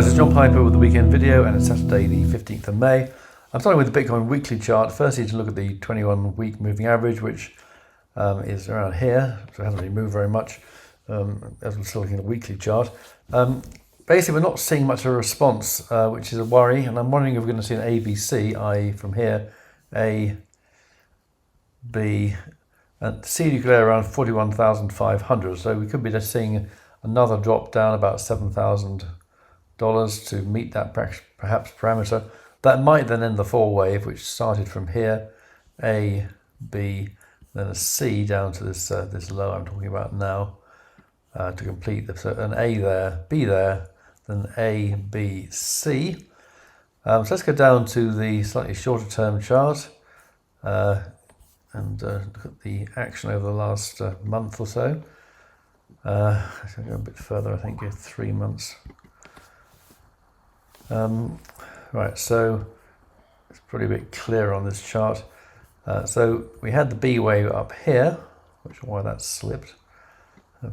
this is John Piper with the weekend video, and it's Saturday the 15th of May. I'm starting with the Bitcoin weekly chart. Firstly, to look at the 21-week moving average, which is around here, so it hasn't really moved very much as we're still looking at the weekly chart. Basically, we're not seeing much of a response, which is a worry, and I'm wondering if we're going to see an ABC, i.e. from here, A, B, and C declare around 41,500. So we could be just seeing another drop down about $7,000 to meet that perhaps parameter. That might then end the fall wave, which started from here, A, B, then a C down to this this low I'm talking about now, to complete this. So an A there, B there, then A, B, C. So let's go down to the slightly shorter term chart and look at the action over the last month or so. Let's go a bit further, I think 3 months. Right, so it's probably a bit clearer on this chart. So we had the B wave up here, which is why that slipped.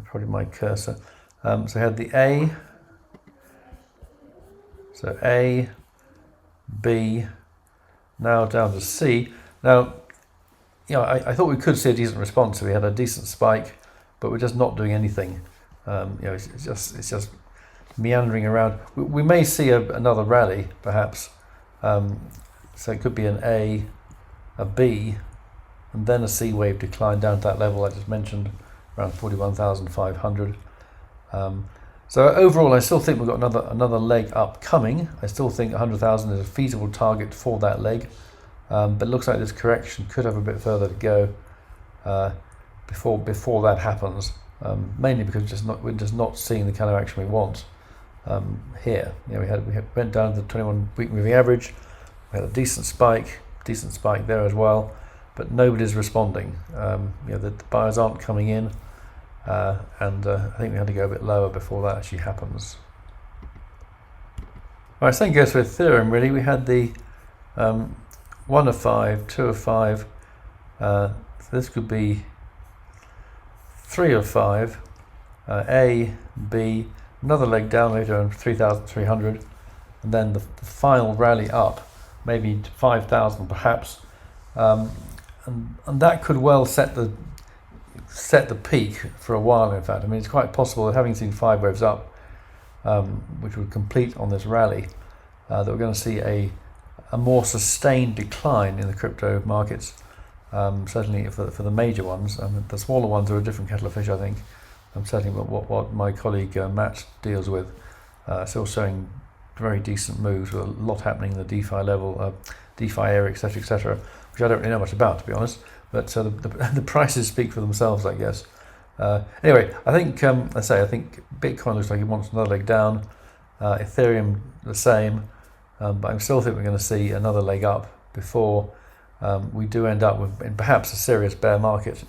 Probably my cursor. So we had the A. So A, B, now down to C. Now, you know, I thought we could see a decent response. So we had a decent spike, but we're just not doing anything. You know, it's just meandering around. We may see another rally, perhaps. So it could be an A, a B, and then a C wave decline down to that level I just mentioned, around 41,500. So overall, I still think we've got another leg up coming. I still think 100,000 is a feasible target for that leg, but it looks like this correction could have a bit further to go before that happens. Mainly because we're just not seeing the kind of action we want here. You know, we went down to the 21-week moving average. We had a decent spike there as well, but nobody's responding. You know, the buyers aren't coming in, and I think we had to go a bit lower before that actually happens. All right, same goes for Ethereum. Really, we had the 1 of 5, 2 of 5. So this could be 3 of 5, A, B, another leg down later on 3,300, and then the final rally up, maybe to 5,000 perhaps, and that could well set the peak for a while. In fact, I mean, it's quite possible that having seen 5 waves up, which would complete on this rally, that we're going to see a more sustained decline in the crypto markets. Certainly for the major ones. The smaller ones are a different kettle of fish, I think. Certainly what my colleague Matt deals with, still showing very decent moves with a lot happening in the DeFi level, DeFi area, etc., which I don't really know much about, to be honest. But the prices speak for themselves, I guess. Anyway, I think I think Bitcoin looks like it wants another leg down. Ethereum the same, but I still think we're going to see another leg up before we do end up with perhaps a serious bear market.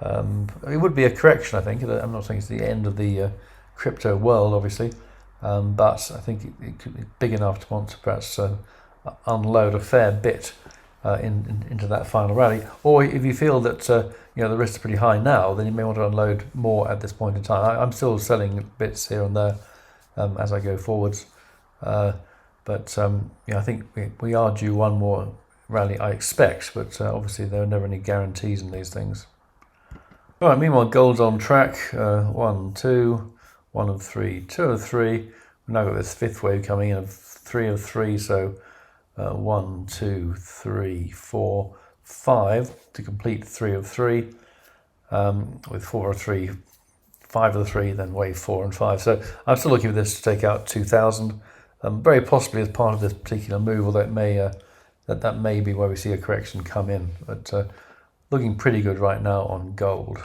It would be a correction, I think. I'm not saying it's the end of the crypto world, obviously, but I think it could be big enough to want to perhaps unload a fair bit into that final rally. Or if you feel that you know, the risk is pretty high now, then you may want to unload more at this point in time. I'm still selling bits here and there as I go forwards, but you know, I think we are due one more rally, I expect, but obviously there are never any guarantees in these things. All right, meanwhile, gold's on track. 1, 2, 1 of 3, 2 of 3. We've now got this 5th wave coming in of 3 of 3, so 1, 2, 3, 4, 5 to complete 3 of 3, with 4 of 3, 5 of 3, then wave 4 and 5. So I'm still looking for this to take out 2,000, very possibly as part of this particular move, although it may that may be where we see a correction come in, but looking pretty good right now on gold.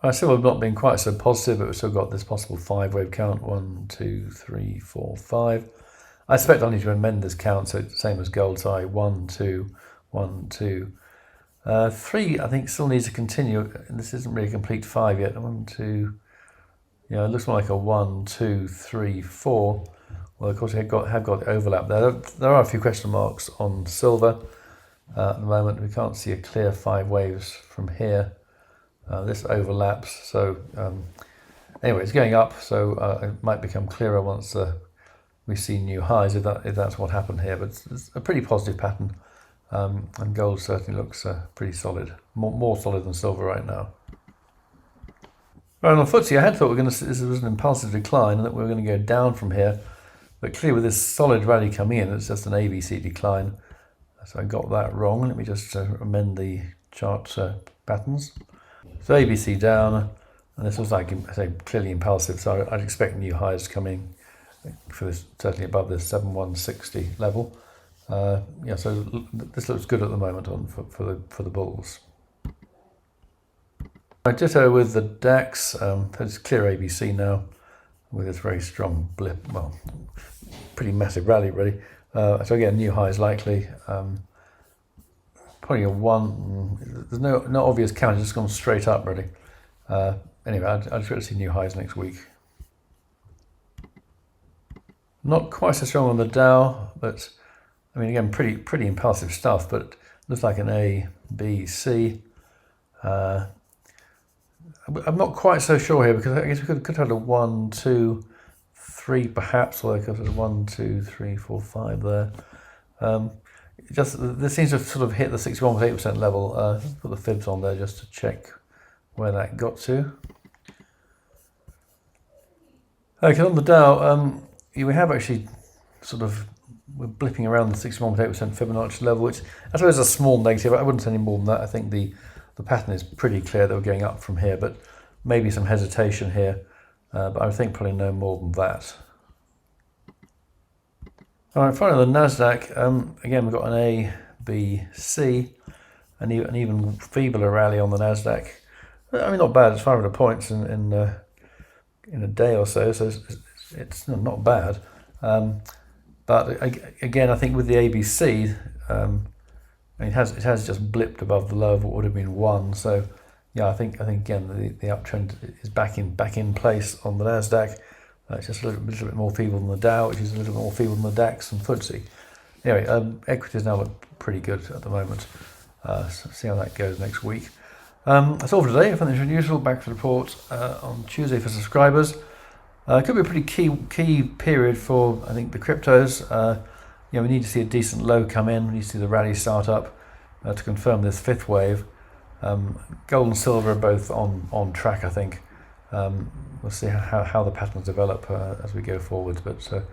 I still have not been quite so positive, but we've still got this possible 5 wave count. 1, 2, 3, 4, 5. I expect I need to amend this count, so it's the same as gold. So 1, 2, 1, 2, 3. I think still needs to continue. This isn't really a complete 5 yet. 1, 2. Yeah, it looks more like a 1, 2, 3, 4. Well, of course, we have got the overlap there. There are a few question marks on silver at the moment. We can't see a clear 5 waves from here. This overlaps, so anyway, it's going up, so it might become clearer once we see new highs, if that's what happened here. But it's a pretty positive pattern, and gold certainly looks pretty solid, more solid than silver right now. Right, on the FTSE, I had thought this was an impulsive decline and that we were going to go down from here, but clearly with this solid rally coming in, it's just an ABC decline. So I got that wrong. Let me just amend the chart patterns. So ABC down, and this was, like I say, clearly impulsive, so I'd expect new highs coming for this, certainly above this 7160 level. Yeah, so this looks good at the moment for the bulls. Ditto with the DAX. It's clear ABC now with this very strong blip. Well, pretty massive rally really. So again, new highs likely. Probably a one. There's no obvious count. It's just gone straight up really. Anyway, I'd expect to see new highs next week. Not quite so strong on the Dow, but I mean again, pretty impulsive stuff. But looks like an A, B, C. I'm not quite so sure here because I guess we could have had a 1, 2, 3 perhaps, or there could have 1, 2, 3, 4, 5 there. This seems to have sort of hit the 61.8% level. Put the fibs on there just to check where that got to. Okay, on the Dow, we have actually we're blipping around the 61.8% Fibonacci level, which I suppose is a small negative. I wouldn't say any more than that. I think the pattern is pretty clear that we're going up from here, but maybe some hesitation here. But I think probably no more than that. All right, finally the Nasdaq. Again, we've got an A, B, C, and an even feebler rally on the Nasdaq. I mean, not bad. It's 500 points in a day or so, so it's not bad. But again, I think with the ABC, it has just blipped above the low of what would have been 1. So yeah, I think again the uptrend is back in place on the Nasdaq. It's just a little bit more feeble than the Dow, which is a little bit more feeble than the DAX and FTSE. Anyway, equities now look pretty good at the moment. So see how that goes next week. That's all for today. If anything's unusual, back to the report on Tuesday for subscribers. It could be a pretty key period for, I think, the cryptos. We need to see a decent low come in. We need to see the rally start up to confirm this fifth wave. Gold and silver are both on track, I think. We'll see how the patterns develop as we go forward, but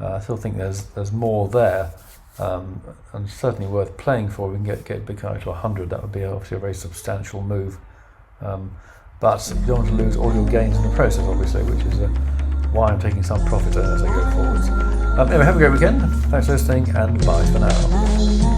I still think there's more there, and certainly worth playing for. We can get Bitcoin to 100. That would be obviously a very substantial move. But you don't want to lose all your gains in the process, obviously, which is why I'm taking some profit as I go forwards. Anyway, have a great weekend. Thanks for listening, and bye for now.